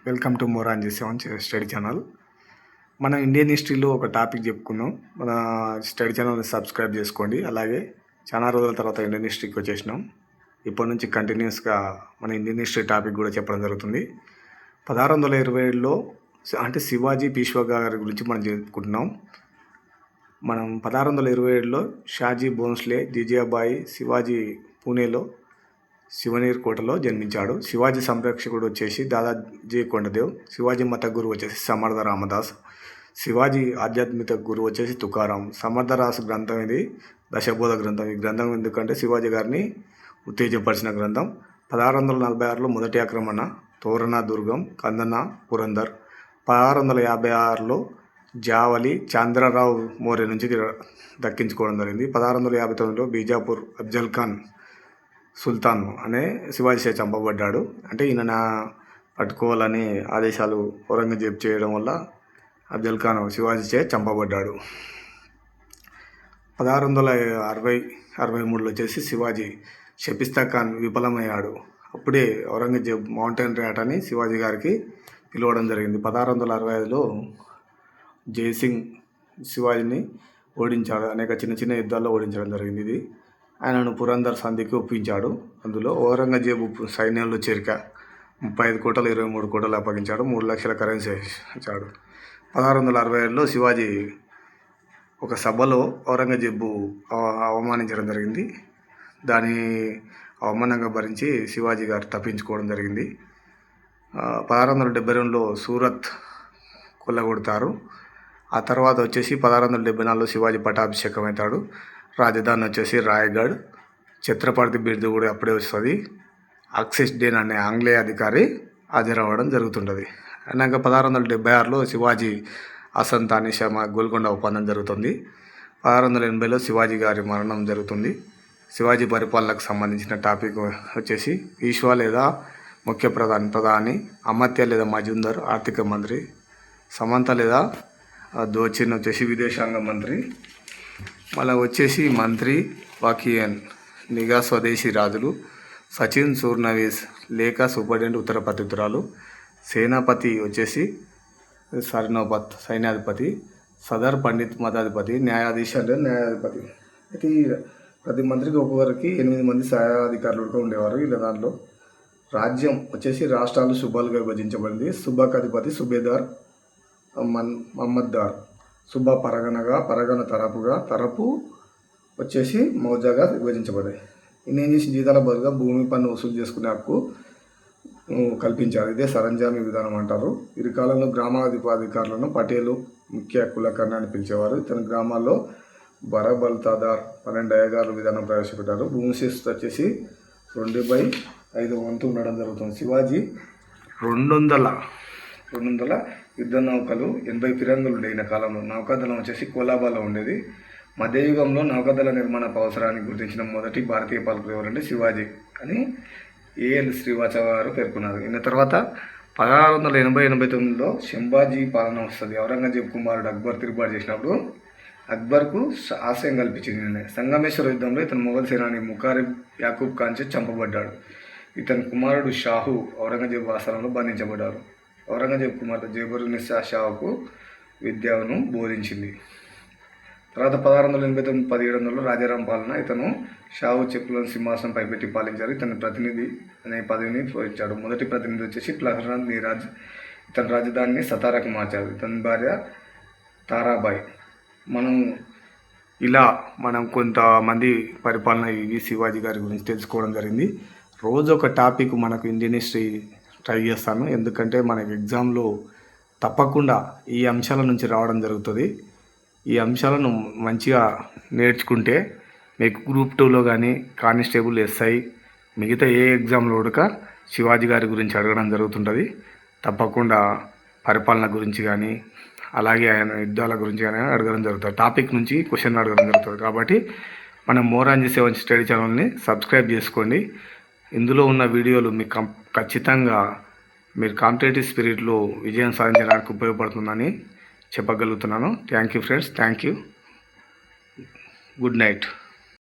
Welcome to మోరాంజీ seven study channel. మనం Indian హిస్టరీలో ఒక టాపిక్ చెప్పుకున్నాం. మన స్టడీ ఛానల్ని సబ్స్క్రైబ్ చేసుకోండి. అలాగే చాలా రోజుల తర్వాత ఇండియన్ హిస్టరీకి వచ్చేసినాం. ఇప్పటి నుంచి కంటిన్యూస్గా మన ఇండియన్ హిస్టరీ టాపిక్ కూడా చెప్పడం జరుగుతుంది. 1627లో అంటే శివాజీ పీష్వా గారి గురించి మనం చెప్పుకుంటున్నాం. మనం 1627లో షాజీ భోన్స్లే, జిజియాబాయి, శివాజీ పూణేలో శివనీర్ కోటలో జన్మించాడు. శివాజీ సంరక్షకుడు వచ్చేసి దాదాజీ కొండదేవ్, శివాజీ మత గురువు వచ్చేసి సమర్థ రామదాస్, శివాజీ ఆధ్యాత్మిక గురువు వచ్చేసి తుకారాం. సమర్థరాస్ గ్రంథం ఇది దశబోధ గ్రంథం. ఈ గ్రంథం ఎందుకంటే శివాజీ గారిని ఉత్తేజపరిచిన గ్రంథం. 1646లో మొదటి ఆక్రమణ తోరణ దుర్గం, కందన, పురందర్. 1656లో జావలి చంద్రరావు మౌర్య నుంచి దక్కించుకోవడం జరిగింది. 1659లో బీజాపూర్ అఫ్జల్ ఖాన్ సుల్తాన్ అనే శివాజీ చే చంపబడ్డాడు. అంటే ఈయన పట్టుకోవాలని ఆదేశాలు ఔరంగజేబ్ చేయడం వల్ల అఫ్జల్ ఖాన్ శివాజీ చే చంపబడ్డాడు. 1663లో వచ్చేసి శివాజీ షపిస్తా ఖాన్ విఫలమయ్యాడు. అప్పుడే ఔరంగజేబ్ మౌంటైన్ ర్యాట్ అని శివాజీ గారికి పిలవడం జరిగింది. 1665లో జయసింగ్ శివాజీని ఓడించాడు. అనేక చిన్న చిన్న యుద్ధాల్లో ఓడించడం జరిగింది. ఇది ఆయనను పురందర్ సంధికి ఒప్పించాడు. అందులో ఔరంగజేబు సైన్యంలో చేరిక 35 కోటలు 23 కోటలు అప్పగించాడు. 3 లక్షల కరెన్సీ ఇచ్చాడు. 1665లో శివాజీ ఒక సభలో ఔరంగజేబు అవమానించడం జరిగింది. దాని అవమానంగా భరించి శివాజీ గారు తప్పించుకోవడం జరిగింది. 1672లో సూరత్ కొల్లగొడతారు. ఆ తర్వాత వచ్చేసి 1674లో శివాజీ పట్టాభిషేకం అవుతాడు. రాజధాని వచ్చేసి రాయగఢ్. ఛత్రపతి బిరుదు కూడా అప్పుడే వస్తుంది. ఆక్సిస్ డేన్ అనే ఆంగ్లేయ అధికారి హాజరవ్వడం జరుగుతుంటుంది. అయినాక 1676లో శివాజీ హసన్ తానిషా గోల్కొండ ఒప్పందం జరుగుతుంది. 1680లో శివాజీ గారి మరణం జరుగుతుంది. శివాజీ పరిపాలనకు సంబంధించిన టాపిక్ వచ్చేసి పీష్వా లేదా ముఖ్య ప్రధాని, అమత్య లేదా మజుందర్ ఆర్థిక మంత్రి, సమంత లేదా దోచిన్ వచ్చేసి విదేశాంగ మంత్రి, మళ్ళీ వచ్చేసి మంత్రి వాకియన్ నిఘా స్వదేశీ రాజులు, సచిన్ సూర్నవీస్ లేఖ సూపరింటెండెంట్ ఉత్తర ప్రత్యుత్తరాలు, సేనాపతి వచ్చేసి సర్నోపత్ సైన్యాధిపతి, సదర్ పండిత్ మతాధిపతి, న్యాయాధీశ అంటే న్యాయాధిపతి. అయితే ప్రతి మంత్రికి ఒక్కొక్కరికి 8 మంది సహాయాధికారులుగా ఉండేవారు. ఇలా దాంట్లో రాజ్యం వచ్చేసి రాష్ట్రాలు సుబాలుగా విభజించబడింది. సుబాక్ అధిపతి సుబేదార్ మహమ్మద్దార్, సుబా పరగనగా, పరగన తరపు వచ్చేసి మౌజాగా విభజించబడ్డాయి. ఈయన ఏం చేసి జీతాల బదులుగా భూమి పన్ను వసూలు చేసుకునే హక్కు కల్పించారు. ఇదే సరంజామీ విధానం అంటారు. ఈ కాలంలో గ్రామాధికారులను పటేలు ముఖ్య కులకర్ణ అని పిలిచేవారు. ఇతని గ్రామాల్లో బరబల్తాదార్ 12 అయ్యగారుల విధానం ప్రవేశపెట్టారు. భూమి శిస్తు వచ్చేసి 2/5 వంతు ఉండడం జరుగుతుంది. శివాజీ 200 యుద్ధ నౌకలు, 80 ఫిరంగులు ఉండేది. కాలంలో నౌకాదళం వచ్చేసి కోలాబాలో ఉండేది. మధ్యయుగంలో నౌకాదళ నిర్మాణ అవసరాన్ని గుర్తించిన మొదటి భారతీయ పాలకులు ఎవరంటే శివాజీ అని ఏఎల్ శ్రీవాత్సవ గారు పేర్కొన్నారు. ఈయన తర్వాత 1680-89లో శంభాజీ పాలన వస్తుంది. ఔరంగజేబ్ కుమారుడు అక్బర్ తిరుగుబాటు చేసినప్పుడు అక్బర్కు ఆశయం కల్పించింది. సంగమేశ్వర యుద్ధంలో ఇతను మొఘల్ సేనాని ముకారిబ్ యాకూబ్ ఖాన్ చే చంపబడ్డాడు. ఇతని కుమారుడు షాహు ఔరంగజేబు ఆస్థానంలో బంధించబడ్డారు. ఔరంగజేబు కుమార్తె జైబుర్నిసా షాకు విద్యను బోధించింది. తర్వాత 1689-1700లో రాజారాం పాలన. ఇతను షాహు చెప్పులను సింహాసనంపై పెట్టి పాలించారు. ఇతని ప్రతినిధి అనే పదవిని పోయించాడు. మొదటి ప్రతినిధి వచ్చేసి ప్రహ్లాద్ నీరాజ్. ఇతని రాజధానిని సతారాకు మార్చారు. ఇతని భార్య తారాబాయ్. మనం కొంతమంది పరిపాలన ఇవి శివాజీ గారి గురించి తెలుసుకోవడం జరిగింది. రోజు ఒక టాపిక్ మనకు ఇండియన్ హిస్టరీ ట్రై చేస్తాను. ఎందుకంటే మనకి ఎగ్జామ్లో తప్పకుండా ఈ అంశాల నుంచి రావడం జరుగుతుంది. ఈ అంశాలను మంచిగా నేర్చుకుంటే మీకు గ్రూప్ 2లో కానీ కానిస్టేబుల్, ఎస్ఐ, మిగతా ఏ ఎగ్జామ్లో కూడా శివాజీ గారి గురించి అడగడం జరుగుతుంటుంది. తప్పకుండా పరిపాలన గురించి కానీ అలాగే ఆయన యుద్ధాల గురించి కానీ అడగడం జరుగుతుంది. టాపిక్ నుంచి క్వశ్చన్ అడగడం జరుగుతుంది. కాబట్టి మనం మోరాంజీ సెవెన్ స్టడీ ఛానల్ని సబ్స్క్రైబ్ చేసుకోండి. ఇందులో ఉన్న వీడియోలు మీకు ఖచ్చితంగా మీరు కాంపిటేటివ్ స్పిరిట్లో విజయం సాధించడానికి ఉపయోగపడుతుందని చెప్పగలుగుతున్నాను. Thank you friends. Thank you. Good night.